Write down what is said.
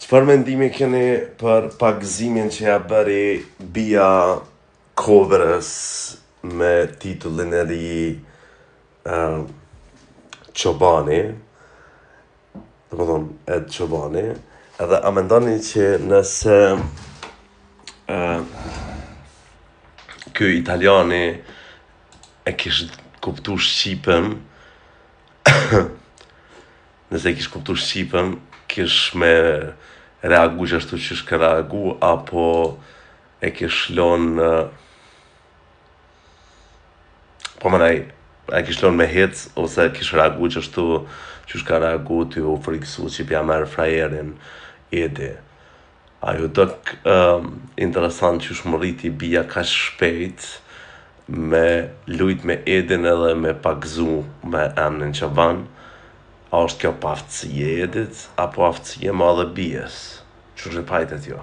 Çfarë mendimi keni për pagëzimin që ja bëri Bia Kovrës me titullin e ri Çobani, domethënë Ed Çobani, edhe a mendoni që nëse ky italiani e kishte kuptuar Shqipen, nëse e kish kuptuar Shqipen, kish me reagu që ashtu që shka reagu, apo e kish lon po mënaj, e kish lon me hec, ose kish reagu që ashtu që shka reagu ty u friksu që pja merë frajerin Edi. Ajo dëk interesant që shmëriti Bia ka shpejt me lujt me Edin edhe me pagzu me emnin që ban. A është kjo pa aftësi e Edit, apo aftësi e madhe Bijes? Që është pajtet jo?